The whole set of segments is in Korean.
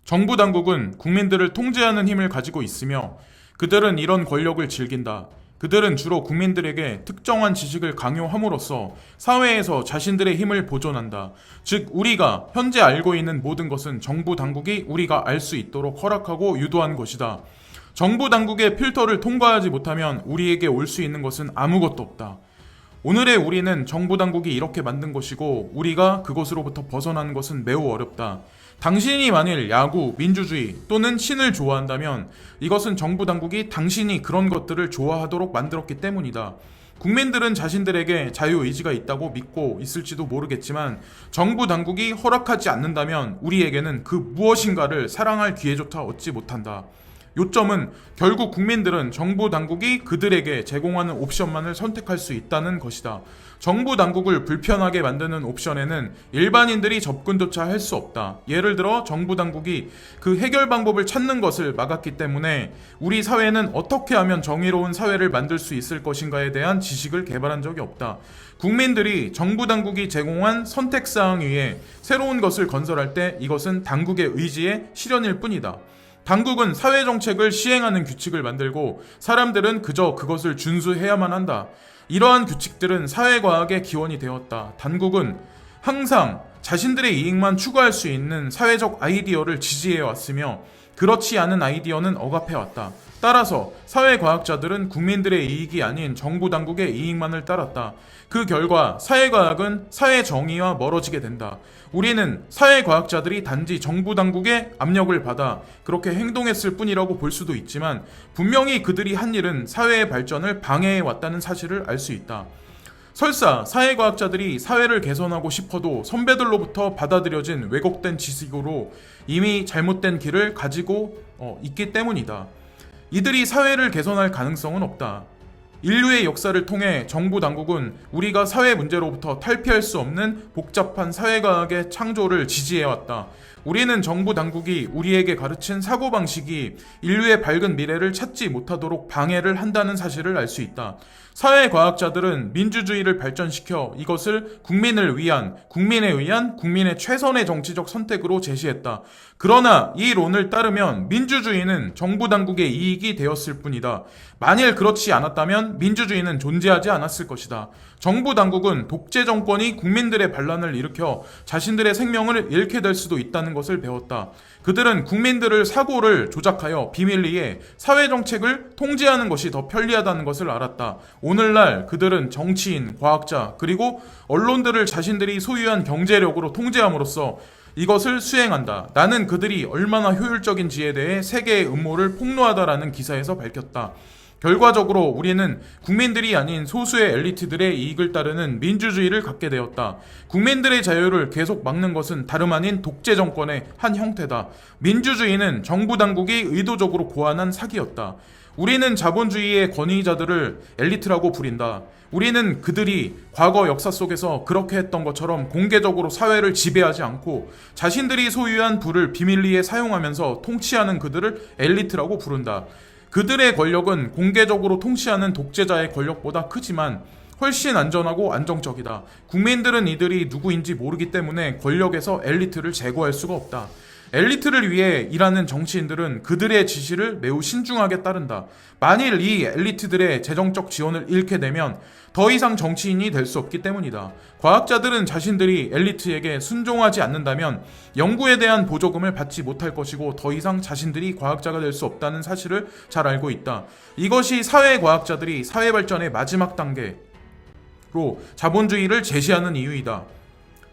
정부 당국은 국민들을 통제하는 힘을 가지고 있으며 그들은 이런 권력을 즐긴다. 그들은 주로 국민들에게 특정한 지식을 강요함으로써 사회에서 자신들의 힘을 보존한다. 즉, 우리가 현재 알고 있는 모든 것은 정부 당국이 우리가 알 수 있도록 허락하고 유도한 것이다. 정부 당국의 필터를 통과하지 못하면 우리에게 올 수 있는 것은 아무것도 없다. 오늘의 우리는 정부 당국이 이렇게 만든 것이고 우리가 그것으로부터 벗어나는 것은 매우 어렵다. 당신이 만일 야구, 민주주의 또는 신을 좋아한다면 이것은 정부 당국이 당신이 그런 것들을 좋아하도록 만들었기 때문이다. 국민들은 자신들에게 자유의지가 있다고 믿고 있을지도 모르겠지만 정부 당국이 허락하지 않는다면 우리에게는 그 무엇인가를 사랑할 기회조차 얻지 못한다. 요점은 결국 국민들은 정부 당국이 그들에게 제공하는 옵션만을 선택할 수 있다는 것이다. 정부 당국을 불편하게 만드는 옵션에는 일반인들이 접근조차 할 수 없다. 예를 들어 정부 당국이 그 해결 방법을 찾는 것을 막았기 때문에 우리 사회는 어떻게 하면 정의로운 사회를 만들 수 있을 것인가에 대한 지식을 개발한 적이 없다. 국민들이 정부 당국이 제공한 선택사항 위에 새로운 것을 건설할 때 이것은 당국의 의지의 실현일 뿐이다. 당국은 사회정책을 시행하는 규칙을 만들고 사람들은 그저 그것을 준수해야만 한다. 이러한 규칙들은 사회과학의 기원이 되었다. 당국은 항상 자신들의 이익만 추구할 수 있는 사회적 아이디어를 지지해왔으며 그렇지 않은 아이디어는 억압해왔다. 따라서 사회과학자들은 국민들의 이익이 아닌 정부 당국의 이익만을 따랐다. 그 결과 사회과학은 사회정의와 멀어지게 된다. 우리는 사회과학자들이 단지 정부 당국의 압력을 받아 그렇게 행동했을 뿐이라고 볼 수도 있지만 분명히 그들이 한 일은 사회의 발전을 방해해 왔다는 사실을 알 수 있다. 설사 사회과학자들이 사회를 개선하고 싶어도 선배들로부터 받아들여진 왜곡된 지식으로 이미 잘못된 길을 가지고 있기 때문이다. 이들이 사회를 개선할 가능성은 없다. 인류의 역사를 통해 정부 당국은 우리가 사회 문제로부터 탈피할 수 없는 복잡한 사회과학의 창조를 지지해왔다. 우리는 정부 당국이 우리에게 가르친 사고방식이 인류의 밝은 미래를 찾지 못하도록 방해를 한다는 사실을 알 수 있다. 사회과학자들은 민주주의를 발전시켜 이것을 국민에 의한 국민의 최선의 정치적 선택으로 제시했다. 그러나 이 론을 따르면 민주주의는 정부 당국의 이익이 되었을 뿐이다. 만일 그렇지 않았다면 민주주의는 존재하지 않았을 것이다. 정부 당국은 독재 정권이 국민들의 반란을 일으켜 자신들의 생명을 잃게 될 수도 있다는 것을 배웠다. 그들은 국민들을 사고를 조작하여 비밀리에 사회정책을 통제하는 것이 더 편리하다는 것을 알았다. 오늘날 그들은 정치인, 과학자, 그리고 언론들을 자신들이 소유한 경제력으로 통제함으로써 이것을 수행한다. 나는 그들이 얼마나 효율적인지에 대해 세계의 음모를 폭로하다라는 기사에서 밝혔다. 결과적으로 우리는 국민들이 아닌 소수의 엘리트들의 이익을 따르는 민주주의를 갖게 되었다. 국민들의 자유를 계속 막는 것은 다름 아닌 독재 정권의 한 형태다. 민주주의는 정부 당국이 의도적으로 고안한 사기였다. 우리는 자본주의의 권위자들을 엘리트라고 부린다. 우리는 그들이 과거 역사 속에서 그렇게 했던 것처럼 공개적으로 사회를 지배하지 않고 자신들이 소유한 부를 비밀리에 사용하면서 통치하는 그들을 엘리트라고 부른다. 그들의 권력은 공개적으로 통치하는 독재자의 권력보다 크지만 훨씬 안전하고 안정적이다. 국민들은 이들이 누구인지 모르기 때문에 권력에서 엘리트를 제거할 수가 없다. 엘리트를 위해 일하는 정치인들은 그들의 지시를 매우 신중하게 따른다. 만일 이 엘리트들의 재정적 지원을 잃게 되면 더 이상 정치인이 될 수 없기 때문이다. 과학자들은 자신들이 엘리트에게 순종하지 않는다면 연구에 대한 보조금을 받지 못할 것이고 더 이상 자신들이 과학자가 될 수 없다는 사실을 잘 알고 있다. 이것이 사회과학자들이 사회발전의 마지막 단계로 자본주의를 제시하는 이유이다.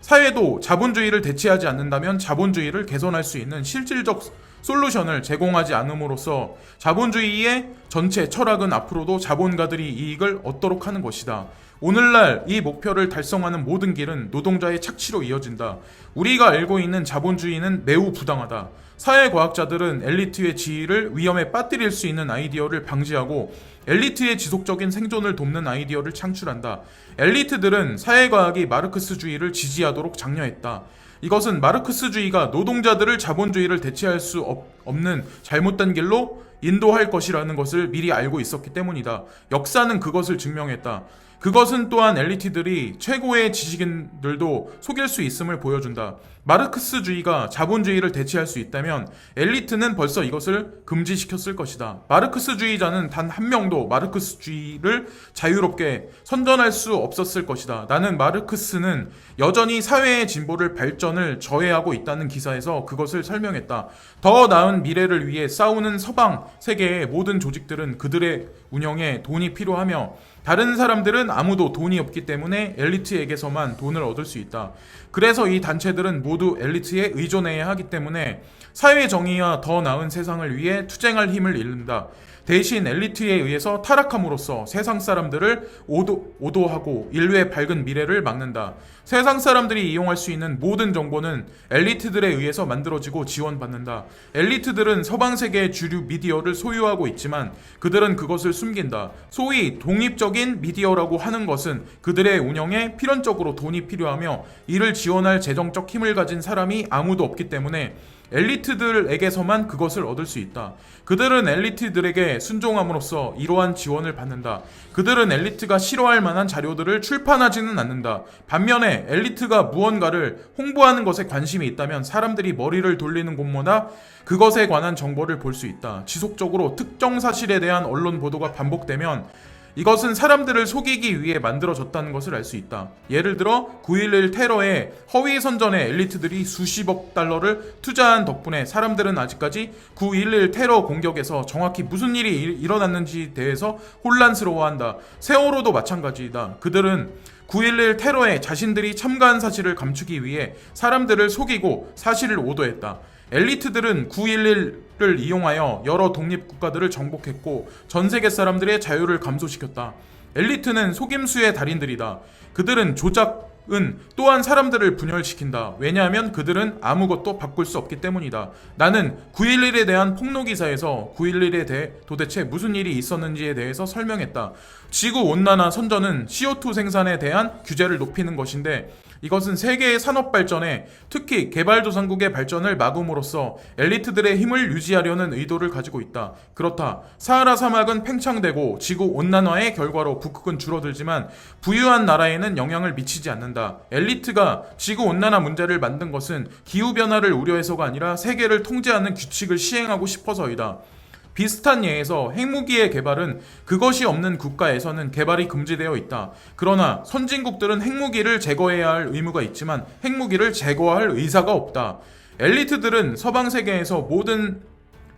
사회도 자본주의를 대체하지 않는다면 자본주의를 개선할 수 있는 실질적 솔루션을 제공하지 않음으로써 자본주의의 전체 철학은 앞으로도 자본가들이 이익을 얻도록 하는 것이다. 오늘날 이 목표를 달성하는 모든 길은 노동자의 착취로 이어진다. 우리가 알고 있는 자본주의는 매우 부당하다. 사회과학자들은 엘리트의 지위를 위험에 빠뜨릴 수 있는 아이디어를 방지하고 엘리트의 지속적인 생존을 돕는 아이디어를 창출한다. 엘리트들은 사회과학이 마르크스주의를 지지하도록 장려했다. 이것은 마르크스주의가 노동자들을 자본주의를 대체할 수 없는 잘못된 길로 인도할 것이라는 것을 미리 알고 있었기 때문이다. 역사는 그것을 증명했다. 그것은 또한 엘리트들이 최고의 지식인들도 속일 수 있음을 보여준다. 마르크스주의가 자본주의를 대체할 수 있다면 엘리트는 벌써 이것을 금지시켰을 것이다. 마르크스주의자는 단 한 명도 마르크스주의를 자유롭게 선전할 수 없었을 것이다. 나는 마르크스는 여전히 사회의 진보를 발전을 저해하고 있다는 기사에서 그것을 설명했다. 더 나은 미래를 위해 싸우는 서방 세계의 모든 조직들은 그들의 운영에 돈이 필요하며 다른 사람들은 아무도 돈이 없기 때문에 엘리트에게서만 돈을 얻을 수 있다. 그래서 이 단체들은 모두 엘리트에 의존해야 하기 때문에 사회 정의와 더 나은 세상을 위해 투쟁할 힘을 잃는다. 대신 엘리트에 의해서 타락함으로써 세상 사람들을 오도하고 인류의 밝은 미래를 막는다. 세상 사람들이 이용할 수 있는 모든 정보는 엘리트들에 의해서 만들어지고 지원받는다. 엘리트들은 서방 세계의 주류 미디어를 소유하고 있지만 그들은 그것을 숨긴다. 소위 독립적인 미디어라고 하는 것은 그들의 운영에 필연적으로 돈이 필요하며 이를 지원할 재정적 힘을 가진 사람이 아무도 없기 때문에 엘리트들에게서만 그것을 얻을 수 있다. 그들은 엘리트들에게 순종함으로써 이러한 지원을 받는다. 그들은 엘리트가 싫어할 만한 자료들을 출판하지는 않는다. 반면에 엘리트가 무언가를 홍보하는 것에 관심이 있다면 사람들이 머리를 돌리는 곳마다 그것에 관한 정보를 볼 수 있다. 지속적으로 특정 사실에 대한 언론 보도가 반복되면 이것은 사람들을 속이기 위해 만들어졌다는 것을 알 수 있다. 예를 들어 9.11 테러의 허위 선전에 엘리트들이 수십억 달러를 투자한 덕분에 사람들은 아직까지 9.11 테러 공격에서 정확히 무슨 일이 일어났는지에 대해서 혼란스러워한다. 세월호도 마찬가지이다. 그들은 9.11 테러에 자신들이 참가한 사실을 감추기 위해 사람들을 속이고 사실을 오도했다. 엘리트들은 9.11을 이용하여 여러 독립국가들을 정복했고 전 세계 사람들의 자유를 감소시켰다. 엘리트는 속임수의 달인들이다. 그들은 조작은 또한 사람들을 분열시킨다. 왜냐하면 그들은 아무것도 바꿀 수 없기 때문이다. 나는 9.11에 대한 폭로기사에서 9.11에 대해 도대체 무슨 일이 있었는지에 대해서 설명했다. 지구온난화 선전은 CO2 생산에 대한 규제를 높이는 것인데 이것은 세계의 산업 발전에 특히 개발도상국의 발전을 막음으로써 엘리트들의 힘을 유지하려는 의도를 가지고 있다. 그렇다. 사하라 사막은 팽창되고 지구 온난화의 결과로 북극은 줄어들지만 부유한 나라에는 영향을 미치지 않는다. 엘리트가 지구 온난화 문제를 만든 것은 기후 변화를 우려해서가 아니라 세계를 통제하는 규칙을 시행하고 싶어서이다. 비슷한 예에서 핵무기의 개발은 그것이 없는 국가에서는 개발이 금지되어 있다. 그러나 선진국들은 핵무기를 제거해야 할 의무가 있지만 핵무기를 제거할 의사가 없다. 엘리트들은 서방 세계에서 모든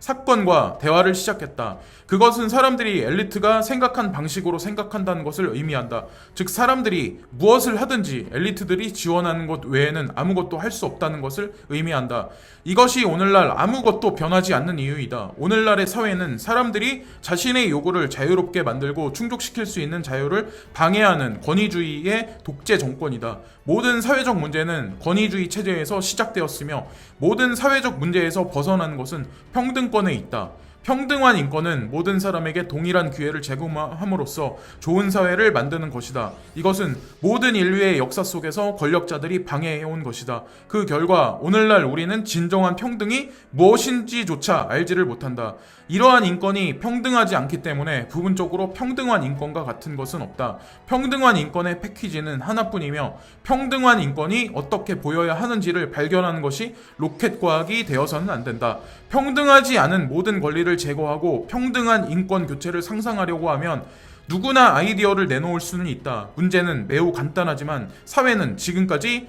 사건과 대화를 시작했다. 그것은 사람들이 엘리트가 생각한 방식으로 생각한다는 것을 의미한다. 즉 사람들이 무엇을 하든지 엘리트들이 지원하는 것 외에는 아무것도 할 수 없다는 것을 의미한다. 이것이 오늘날 아무것도 변하지 않는 이유이다. 오늘날의 사회는 사람들이 자신의 요구를 자유롭게 만들고 충족시킬 수 있는 자유를 방해하는 권위주의의 독재 정권이다. 모든 사회적 문제는 권위주의 체제에서 시작되었으며 모든 사회적 문제에서 벗어나는 것은 평등권에 있다. 평등한 인권은 모든 사람에게 동일한 기회를 제공함으로써 좋은 사회를 만드는 것이다. 이것은 모든 인류의 역사 속에서 권력자들이 방해해온 것이다. 그 결과 오늘날 우리는 진정한 평등이 무엇인지조차 알지를 못한다. 이러한 인권이 평등하지 않기 때문에 부분적으로 평등한 인권과 같은 것은 없다. 평등한 인권의 패키지는 하나뿐이며 평등한 인권이 어떻게 보여야 하는지를 발견하는 것이 로켓 과학이 되어서는 안 된다. 평등하지 않은 모든 권리를 제거하고 평등한 인권 교체를 상상하려고 하면 누구나 아이디어를 내놓을 수는 있다. 문제는 매우 간단하지만 사회는 지금까지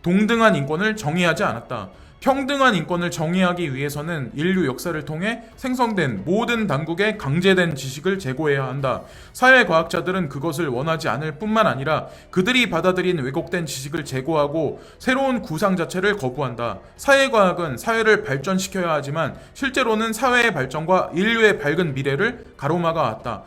동등한 인권을 정의하지 않았다. 평등한 인권을 정의하기 위해서는 인류 역사를 통해 생성된 모든 당국의 강제된 지식을 제고해야 한다. 사회과학자들은 그것을 원하지 않을 뿐만 아니라 그들이 받아들인 왜곡된 지식을 제고하고 새로운 구상 자체를 거부한다. 사회과학은 사회를 발전시켜야 하지만 실제로는 사회의 발전과 인류의 밝은 미래를 가로막아 왔다.